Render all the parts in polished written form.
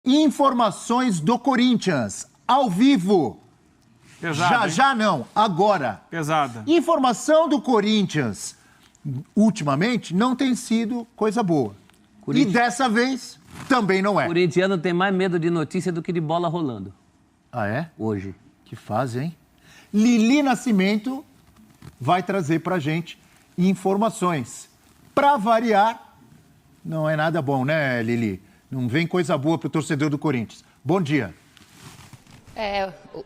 Informações do Corinthians, ao vivo. Pesada, Já não, agora. Pesada. Informação do Corinthians, ultimamente, não tem sido coisa boa. E dessa vez, também não é. O corintiano tem mais medo de notícia do que de bola rolando. Ah, é? Hoje. Que fase, hein? Lili Nascimento vai trazer pra gente informações. Pra variar, não é nada bom, né, Lili? Não vem coisa boa pro torcedor do Corinthians. Bom dia.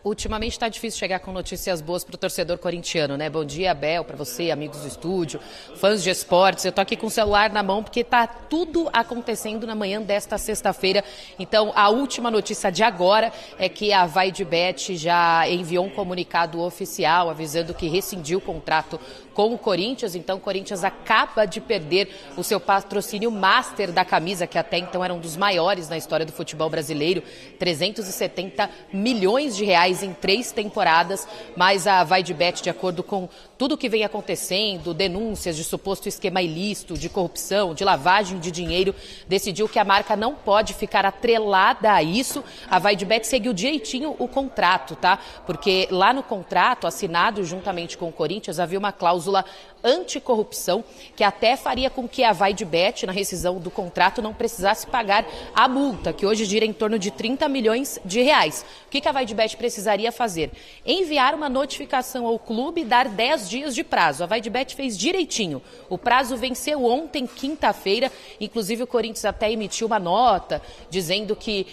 Ultimamente está difícil chegar com notícias boas para o torcedor corintiano, né? Bom dia, Abel, para você, amigos do estúdio, fãs de esportes. Eu tô aqui com o celular na mão porque tá tudo acontecendo na manhã desta sexta-feira. Então, a última notícia de agora é que a VaiDebet já enviou um comunicado oficial avisando que rescindiu o contrato com o Corinthians. Então, o Corinthians acaba de perder o seu patrocínio master da camisa, que até então era um dos maiores na história do futebol brasileiro, 370 milhões de reais em 3 temporadas, mas a VaiDebet, de acordo com tudo que vem acontecendo, denúncias de suposto esquema ilícito, de corrupção, de lavagem de dinheiro, decidiu que a marca não pode ficar atrelada a isso. A VaiDebet seguiu direitinho o contrato, tá? Porque lá no contrato, assinado juntamente com o Corinthians, havia uma cláusula anticorrupção que até faria com que a VaiDebet, na rescisão do contrato, não precisasse pagar a multa, que hoje gira em torno de 30 milhões de reais. O que a VaiDebet precisaria fazer? Enviar uma notificação ao clube e dar 10 dias de prazo. A VaiDebet fez direitinho. O prazo venceu ontem, quinta-feira. Inclusive, o Corinthians até emitiu uma nota dizendo que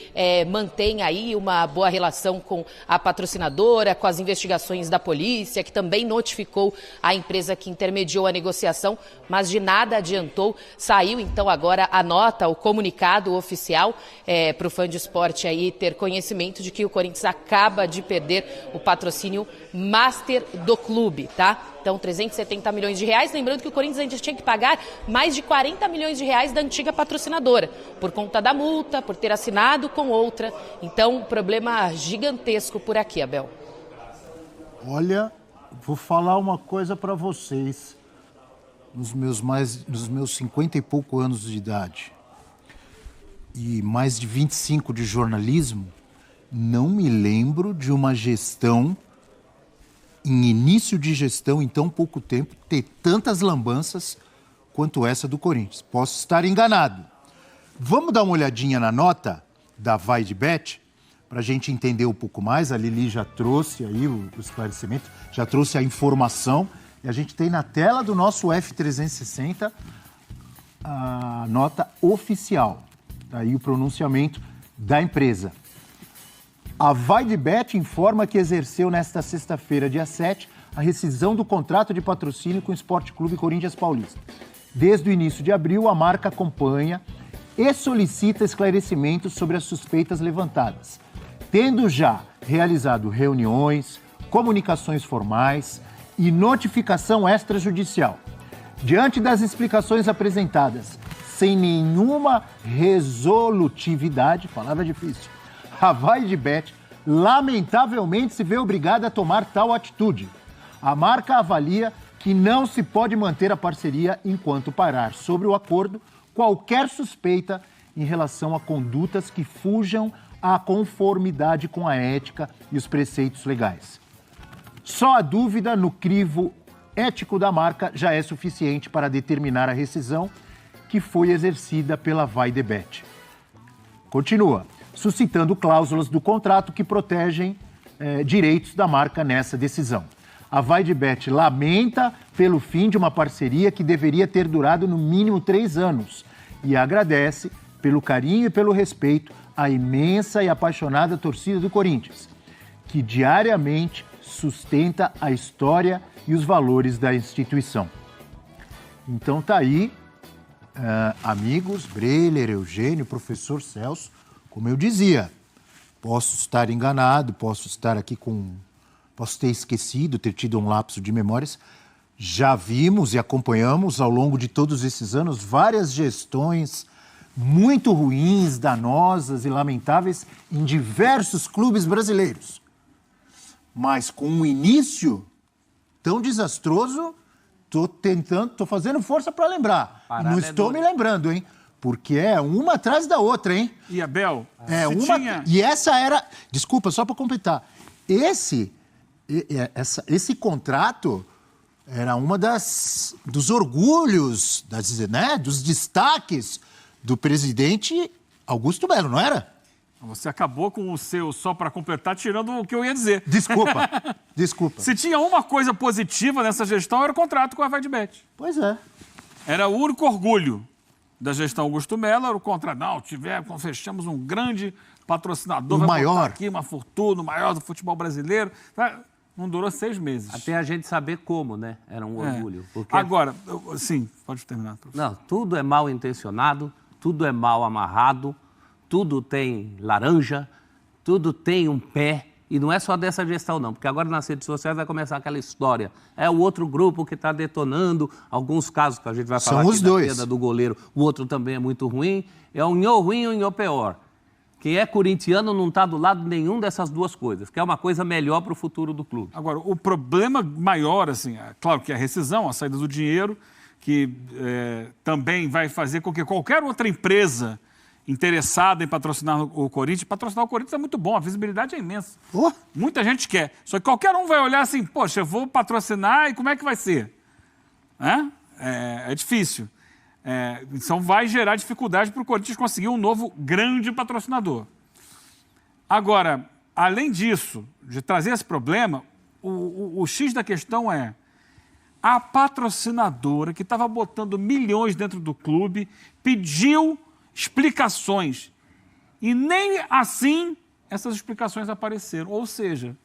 mantém aí uma boa relação com a patrocinadora, com as investigações da polícia, que também notificou a empresa que intermediou a negociação, mas de nada adiantou. Saiu, então, agora a nota, o comunicado oficial para o fã de esporte aí ter conhecimento de que o Corinthians acaba de perder o patrocínio master do clube, tá? Então, 370 milhões de reais. Lembrando que o Corinthians ainda tinha que pagar mais de 40 milhões de reais da antiga patrocinadora, por conta da multa, por ter assinado com outra. Então, problema gigantesco por aqui, Abel. Olha, vou falar uma coisa para vocês. Nos meus 50 e pouco anos de idade e mais de 25 de jornalismo, não me lembro de uma gestão, em início de gestão, em tão pouco tempo, ter tantas lambanças quanto essa do Corinthians. Posso estar enganado. Vamos dar uma olhadinha na nota da VaiDebet, para a gente entender um pouco mais. A Lili já trouxe aí o esclarecimento, já trouxe a informação. E a gente tem na tela do nosso F360 a nota oficial. Aí o pronunciamento da empresa. A VaiDebet informa que exerceu nesta sexta-feira, dia 7, a rescisão do contrato de patrocínio com o Sport Clube Corinthians Paulista. Desde o início de abril, a marca acompanha e solicita esclarecimentos sobre as suspeitas levantadas, tendo já realizado reuniões, comunicações formais e notificação extrajudicial. Diante das explicações apresentadas, sem nenhuma resolutividade, palavra difícil, a VaiDebet lamentavelmente se vê obrigada a tomar tal atitude. A marca avalia que não se pode manter a parceria enquanto parar sobre o acordo qualquer suspeita em relação a condutas que fujam à conformidade com a ética e os preceitos legais. Só a dúvida no crivo ético da marca já é suficiente para determinar a rescisão que foi exercida pela VaiDebet. Continua, suscitando cláusulas do contrato que protegem direitos da marca nessa decisão. A VaiDebet lamenta pelo fim de uma parceria que deveria ter durado no mínimo 3 anos e agradece pelo carinho e pelo respeito à imensa e apaixonada torcida do Corinthians, que diariamente sustenta a história e os valores da instituição. Então tá aí, amigos, Breler, Eugênio, professor Celso, como eu dizia, posso estar enganado, posso ter esquecido, ter tido um lapso de memórias. Já vimos e acompanhamos ao longo de todos esses anos várias gestões muito ruins, danosas e lamentáveis em diversos clubes brasileiros. Mas com um início tão desastroso, tô fazendo força para lembrar. Não estou me lembrando, hein? Porque é uma atrás da outra, hein? E, Abel, E essa era... Desculpa, só para completar. Esse contrato era uma dos orgulhos, dos destaques do presidente Augusto Melo, não era? Você acabou com o seu, só para completar, tirando o que eu ia dizer. Desculpa. Se tinha uma coisa positiva nessa gestão, era o contrato com a VaidBet. Pois é. Era o único orgulho da gestão Augusto Melo, era o contrato. Não, fechamos um grande patrocinador. O maior. Aqui uma fortuna, o maior do futebol brasileiro. Não durou 6 meses. Até a gente saber como, né? Era um orgulho. Porque... Agora, sim, pode terminar, professor. Não, tudo é mal intencionado, tudo é mal amarrado, tudo tem laranja, tudo tem um pé. E não é só dessa gestão, não, porque agora nas redes sociais vai começar aquela história. É o outro grupo que está detonando alguns casos que a gente vai falar São aqui os da dois. queda do goleiro. O outro também é muito ruim. É o nhô ruim e o nhô pior. Quem é corintiano não está do lado nenhum dessas duas coisas, que é uma coisa melhor para o futuro do clube. Agora, o problema maior, assim, claro que é a rescisão, a saída do dinheiro, que também vai fazer com que qualquer outra empresa interessada em patrocinar o Corinthians é muito bom, a visibilidade é imensa. Muita gente quer. Só que qualquer um vai olhar assim, poxa, eu vou patrocinar e como é que vai ser? É difícil. Então vai gerar dificuldade para o Corinthians conseguir um novo grande patrocinador. Agora, além disso, de trazer esse problema, o X da questão é a patrocinadora que estava botando milhões dentro do clube pediu explicações. E nem assim essas explicações apareceram. Ou seja,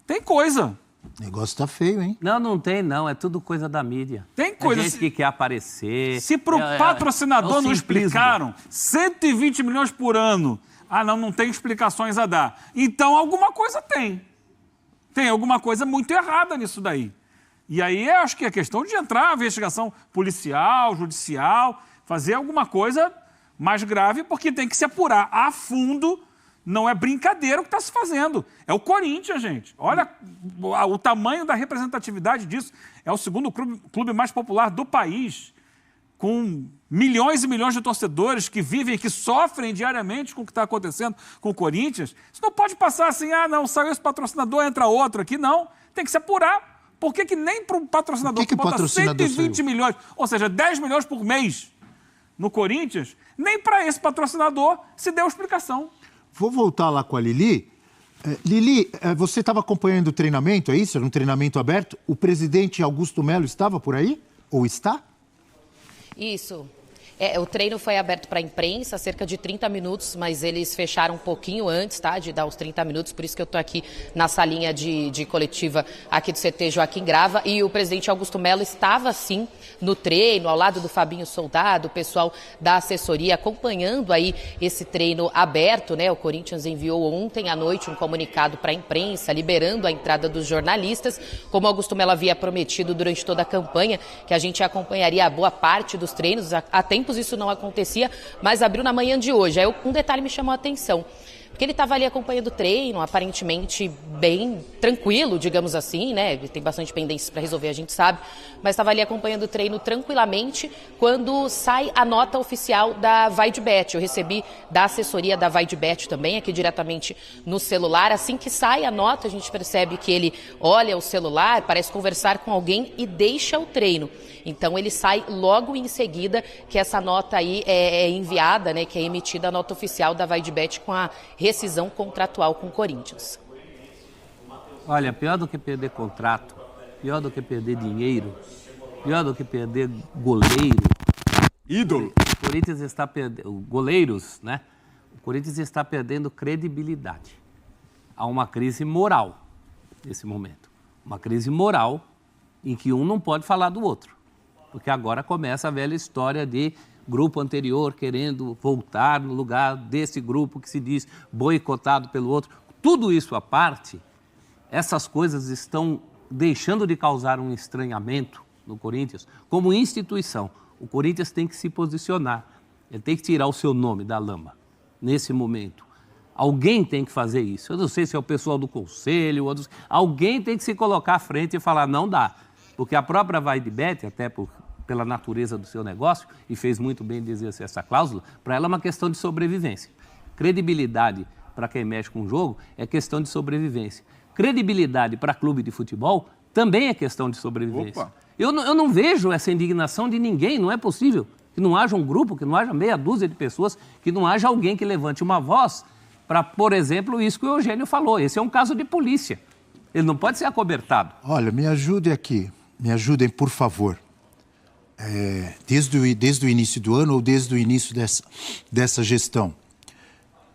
tem coisa. O negócio tá feio, hein? Não tem não. É tudo coisa da mídia. Tem coisa. É gente que quer aparecer. Se para o patrocinador não explicaram 120 milhões por ano, não tem explicações a dar. Então alguma coisa tem. Tem alguma coisa muito errada nisso daí. E aí eu acho que é questão de entrar na investigação policial, judicial, fazer alguma coisa mais grave, porque tem que se apurar a fundo. Não é brincadeira o que está se fazendo. É o Corinthians, gente. Olha o tamanho da representatividade disso. É o segundo clube mais popular do país, com milhões e milhões de torcedores que vivem e que sofrem diariamente com o que está acontecendo com o Corinthians. Isso não pode passar assim, saiu esse patrocinador, entra outro aqui. Não, tem que se apurar. Por que nem para um patrocinador que bota 120 milhões, ou seja, 10 milhões por mês no Corinthians, nem para esse patrocinador se deu explicação. Vou voltar lá com a Lili. Lili, você estava acompanhando o treinamento, é isso? Era um treinamento aberto. O presidente Augusto Melo estava por aí? Ou está? Isso. O treino foi aberto para a imprensa, cerca de 30 minutos, mas eles fecharam um pouquinho antes, tá? De dar os 30 minutos, por isso que eu estou aqui na salinha de coletiva aqui do CT Joaquim Grava. E o presidente Augusto Melo estava, sim, no treino, ao lado do Fabinho Soldado, o pessoal da assessoria acompanhando aí esse treino aberto, né? O Corinthians enviou ontem à noite um comunicado para a imprensa, liberando a entrada dos jornalistas, como Augusto Melo havia prometido durante toda a campanha, que a gente acompanharia a boa parte dos treinos. Há tempos isso não acontecia, mas abriu na manhã de hoje. Aí um detalhe me chamou a atenção, porque ele estava ali acompanhando o treino, aparentemente bem tranquilo, digamos assim, né? Ele tem bastante pendências para resolver, a gente sabe, mas estava ali acompanhando o treino tranquilamente quando sai a nota oficial da VaidBet. Eu recebi da assessoria da VaidBet também, aqui diretamente no celular. Assim que sai a nota, a gente percebe que ele olha o celular, parece conversar com alguém e deixa o treino. Então ele sai logo em seguida que essa nota aí é enviada, né, que é emitida a nota oficial da VaidBet com a rescisão contratual com o Corinthians. Olha, pior do que perder contrato, pior do que perder dinheiro, pior do que perder goleiro. Ídolo. O Corinthians está perdendo, goleiros, né? O Corinthians está perdendo credibilidade. Há uma crise moral nesse momento. Uma crise moral em que um não pode falar do outro. Porque agora começa a velha história de grupo anterior querendo voltar no lugar desse grupo que se diz boicotado pelo outro. Tudo isso à parte, essas coisas estão deixando de causar um estranhamento no Corinthians como instituição. O Corinthians tem que se posicionar, ele tem que tirar o seu nome da lama nesse momento. Alguém tem que fazer isso. Eu não sei se é o pessoal do conselho, alguém tem que se colocar à frente e falar, não dá. Porque a própria VaidBet, até por pela natureza do seu negócio, e fez muito bem de exercer essa cláusula, para ela é uma questão de sobrevivência. Credibilidade para quem mexe com o jogo é questão de sobrevivência. Credibilidade para clube de futebol também é questão de sobrevivência. Eu não vejo essa indignação de ninguém, não é possível que não haja um grupo, que não haja meia dúzia de pessoas, que não haja alguém que levante uma voz para, por exemplo, isso que o Eugênio falou. Esse é um caso de polícia. Ele não pode ser acobertado. Olha, me ajudem aqui. Me ajudem, por favor. Desde o início do ano ou desde o início dessa gestão,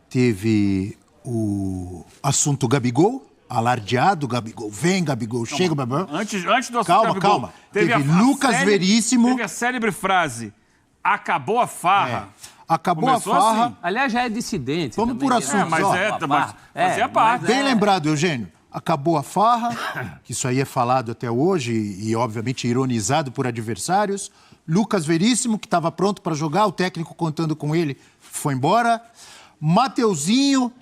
teve o assunto Gabigol, alardeado, Gabigol vem, Gabigol chega, Gabigol... Antes do assunto Gabigol, calma. Teve Lucas Veríssimo... Teve a célebre frase, acabou a farra. Acabou Começou a farra... assim. Aliás, já é dissidente. Vamos por assuntos, mas fazia parte. Bem lembrado, Eugênio. Acabou a farra, que isso aí é falado até hoje e, obviamente, ironizado por adversários. Lucas Veríssimo, que estava pronto para jogar, o técnico contando com ele, foi embora. Mateuzinho,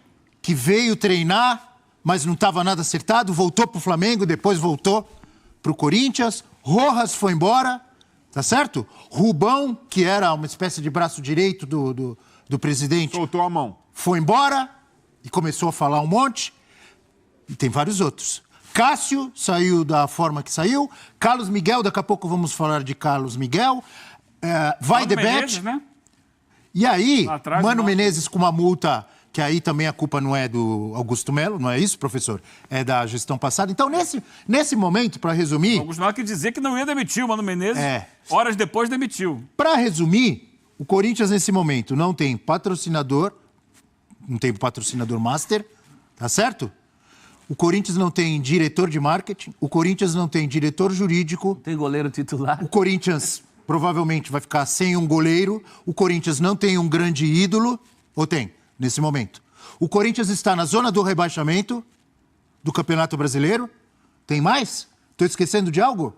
que veio treinar, mas não estava nada acertado, voltou para o Flamengo, depois voltou para o Corinthians. Rojas foi embora, tá certo? Rubão, que era uma espécie de braço direito do presidente... Soltou a mão. Foi embora e começou a falar um monte. E tem vários outros. Cássio saiu da forma que saiu. Carlos Miguel, daqui a pouco vamos falar de Carlos Miguel. Vaidebet. Né? E aí, atrás, Mano Menezes com uma multa, que aí também a culpa não é do Augusto Melo, não é isso, professor? É da gestão passada. Então, nesse momento, para resumir... O Augusto Melo quer dizer que não ia demitir o Mano Menezes. Horas depois demitiu. Para resumir, o Corinthians, nesse momento, não tem patrocinador, não tem patrocinador master, tá certo? O Corinthians não tem diretor de marketing, o Corinthians não tem diretor jurídico. Tem goleiro titular. O Corinthians provavelmente vai ficar sem um goleiro. O Corinthians não tem um grande ídolo. Ou tem, nesse momento. O Corinthians está na zona do rebaixamento do Campeonato Brasileiro. Tem mais? Estou esquecendo de algo?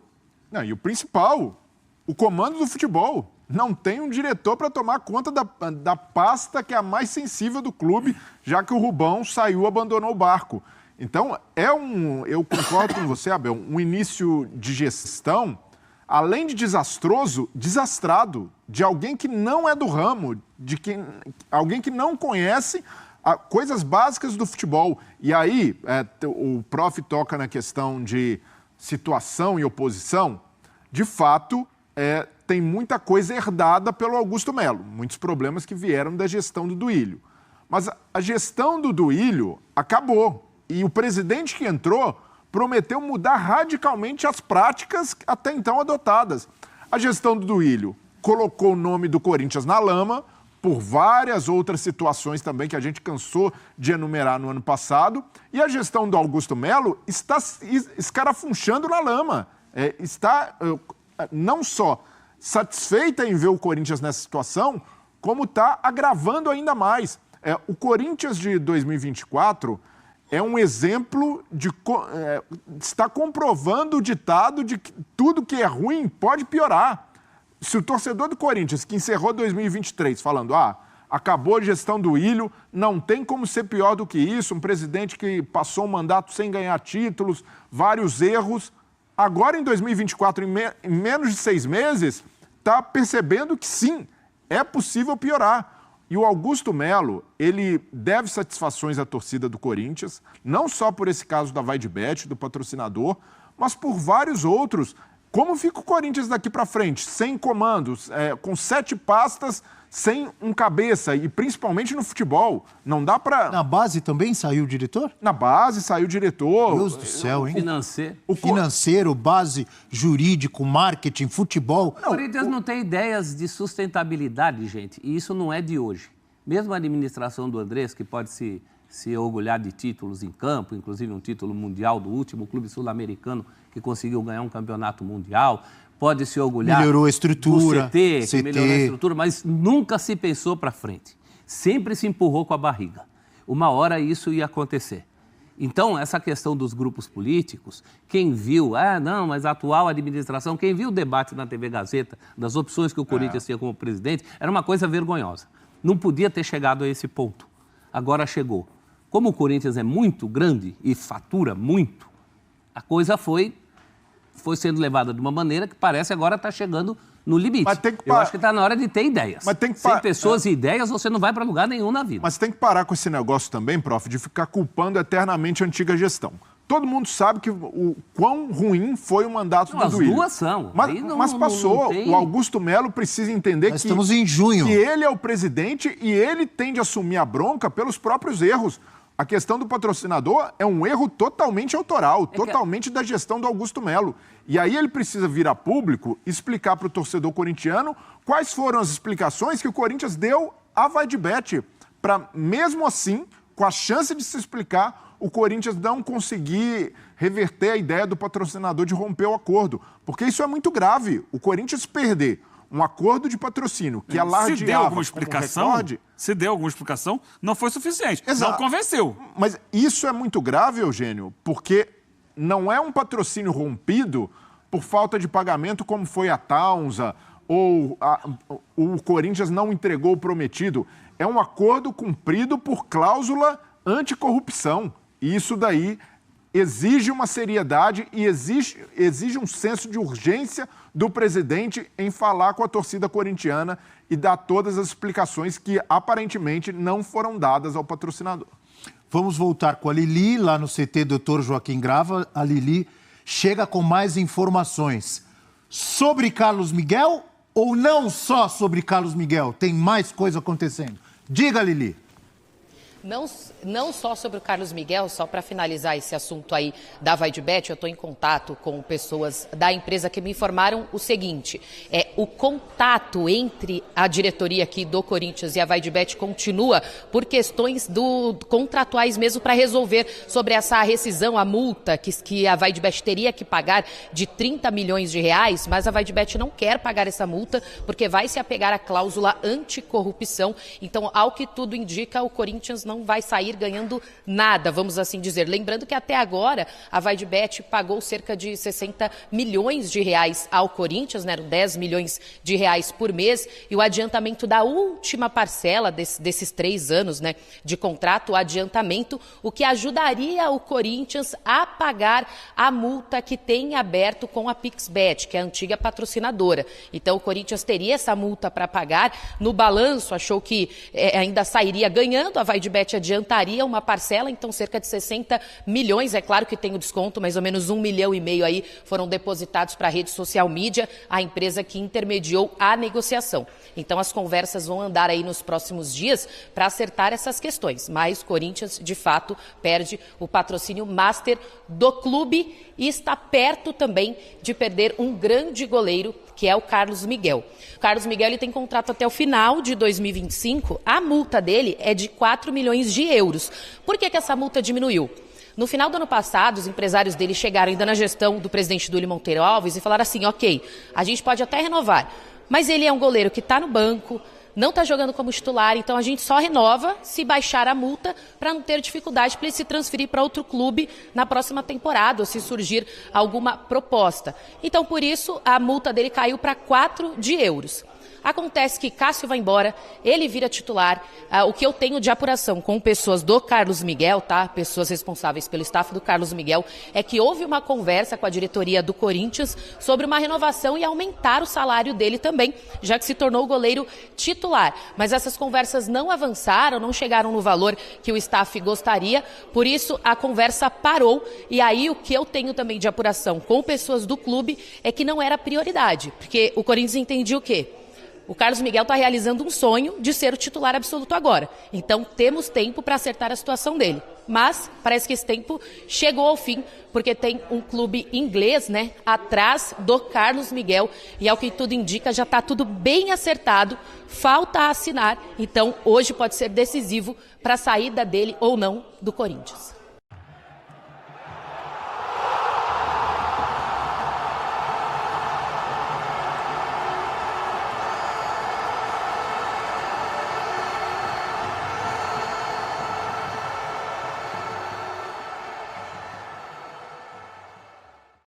Não, e o principal, o comando do futebol. Não tem um diretor para tomar conta da pasta que é a mais sensível do clube, já que o Rubão saiu, abandonou o barco. Então, eu concordo com você, Abel, um início de gestão, além de desastroso, desastrado, de alguém que não é do ramo, alguém que não conhece coisas básicas do futebol. E aí, o prof toca na questão de situação e oposição. De fato, tem muita coisa herdada pelo Augusto Melo, muitos problemas que vieram da gestão do Duílio. Mas a gestão do Duílio acabou. E o presidente que entrou prometeu mudar radicalmente as práticas até então adotadas. A gestão do Duílio colocou o nome do Corinthians na lama, por várias outras situações também que a gente cansou de enumerar no ano passado. E a gestão do Augusto Melo está escarafunchando na lama. Está não só satisfeita em ver o Corinthians nessa situação, como está agravando ainda mais. O Corinthians de 2024... é um exemplo está comprovando o ditado de que tudo que é ruim pode piorar. Se o torcedor do Corinthians, que encerrou 2023 falando, acabou a gestão do Duílio, não tem como ser pior do que isso, um presidente que passou um mandato sem ganhar títulos, vários erros, agora em 2024, em menos de 6 meses, está percebendo que sim, é possível piorar. E o Augusto Melo, ele deve satisfações à torcida do Corinthians, não só por esse caso da Vaidebet, do patrocinador, mas por vários outros. Como fica o Corinthians daqui para frente? Sem comandos, com 7 pastas, sem um cabeça, e principalmente no futebol. Não dá para... Na base também saiu o diretor? Na base saiu o diretor. Deus do céu, hein? Financeiro. Base, jurídico, marketing, futebol. O Corinthians não tem ideias de sustentabilidade, gente, e isso não é de hoje. Mesmo a administração do Andrés, que pode se orgulhar de títulos em campo, inclusive um título mundial do último clube sul-americano que conseguiu ganhar um campeonato mundial, pode se orgulhar... Melhorou a estrutura. Do CT, que melhorou a estrutura, mas nunca se pensou para frente. Sempre se empurrou com a barriga. Uma hora isso ia acontecer. Então, essa questão dos grupos políticos, quem viu, mas a atual administração, quem viu o debate na TV Gazeta, das opções que o Corinthians tinha como presidente, era uma coisa vergonhosa. Não podia ter chegado a esse ponto. Agora chegou. Como o Corinthians é muito grande e fatura muito, a coisa foi sendo levada de uma maneira que parece agora estar chegando no limite. Mas tem que Eu acho que está na hora de ter ideias. Mas tem que Sem pessoas e ideias, você não vai para lugar nenhum na vida. Mas tem que parar com esse negócio também, prof, de ficar culpando eternamente a antiga gestão. Todo mundo sabe que o quão ruim foi o mandato do Duílio. As duas são. Mas passou. Tem... O Augusto Melo precisa entender Nós estamos em junho. que ele é o presidente e ele tem de assumir a bronca pelos próprios erros. A questão do patrocinador é um erro totalmente autoral, totalmente da gestão do Augusto Melo. E aí ele precisa vir a público explicar para o torcedor corintiano quais foram as explicações que o Corinthians deu à Vaidbet, para mesmo assim, com a chance de se explicar, o Corinthians não conseguir reverter a ideia do patrocinador de romper o acordo. Porque isso é muito grave. O Corinthians perder um acordo de patrocínio que alardeava se deu alguma explicação, recorde, se deu alguma explicação, não foi suficiente. Exato. Não convenceu. Mas isso é muito grave, Eugênio, porque não é um patrocínio rompido por falta de pagamento como foi a Taunza ou o Corinthians não entregou o prometido. É um acordo cumprido por cláusula anticorrupção. E isso daí exige uma seriedade e exige um senso de urgência do presidente em falar com a torcida corintiana e dar todas as explicações que aparentemente não foram dadas ao patrocinador. Vamos voltar com a Lili, lá no CT Dr. Joaquim Grava. A Lili chega com mais informações sobre Carlos Miguel ou não só sobre Carlos Miguel? Tem mais coisa acontecendo. Diga, Lili. Não só sobre o Carlos Miguel, só para finalizar esse assunto aí da Vaidbet, eu estou em contato com pessoas da empresa que me informaram o seguinte, o contato entre a diretoria aqui do Corinthians e a Vaidbet continua por questões contratuais mesmo para resolver sobre essa rescisão, a multa que a Vaidbet teria que pagar de 30 milhões de reais, mas a Vaidbet não quer pagar essa multa porque vai se apegar à cláusula anticorrupção, então ao que tudo indica o Corinthians não vai sair ganhando nada, vamos assim dizer. Lembrando que até agora a Vaidbet pagou cerca de 60 milhões de reais ao Corinthians, né, 10 milhões de reais por mês, e o adiantamento da última parcela desses 3 anos, né, de contrato, o adiantamento, o que ajudaria o Corinthians a pagar a multa que tem aberto com a Pixbet, que é a antiga patrocinadora. Então o Corinthians teria essa multa para pagar. No balanço achou que ainda sairia ganhando, a Vaidbet adiantaria uma parcela, então cerca de 60 milhões, é claro que tem o desconto, mais ou menos 1,5 milhão aí foram depositados para a rede social mídia, a empresa que intermediou a negociação. Então as conversas vão andar aí nos próximos dias para acertar essas questões, mas Corinthians de fato perde o patrocínio master do clube e está perto também de perder um grande goleiro, que é o Carlos Miguel. O Carlos Miguel ele tem contrato até o final de 2025, a multa dele é de 4 milhões de euros. Por que essa multa diminuiu? No final do ano passado, os empresários dele chegaram ainda na gestão do presidente Duílio Monteiro Alves e falaram assim, ok, a gente pode até renovar, mas ele é um goleiro que está no banco, não está jogando como titular, então a gente só renova se baixar a multa para não ter dificuldade para ele se transferir para outro clube na próxima temporada ou se surgir alguma proposta. Então, por isso, a multa dele caiu para 4 de euros. Acontece que Cássio vai embora, ele vira titular. O que eu tenho de apuração com pessoas do Carlos Miguel, tá? Pessoas responsáveis pelo staff do Carlos Miguel, é que houve uma conversa com a diretoria do Corinthians sobre uma renovação e aumentar o salário dele também, já que se tornou o goleiro titular. Mas essas conversas não avançaram, não chegaram no valor que o staff gostaria, por isso a conversa parou. E aí o que eu tenho também de apuração com pessoas do clube é que não era prioridade, porque o Corinthians entendia o quê? O Carlos Miguel está realizando um sonho de ser o titular absoluto agora. Então, temos tempo para acertar a situação dele. Mas, parece que esse tempo chegou ao fim, porque tem um clube inglês, né, atrás do Carlos Miguel. E, ao que tudo indica, já está tudo bem acertado. Falta assinar. Então, hoje pode ser decisivo para a saída dele ou não do Corinthians.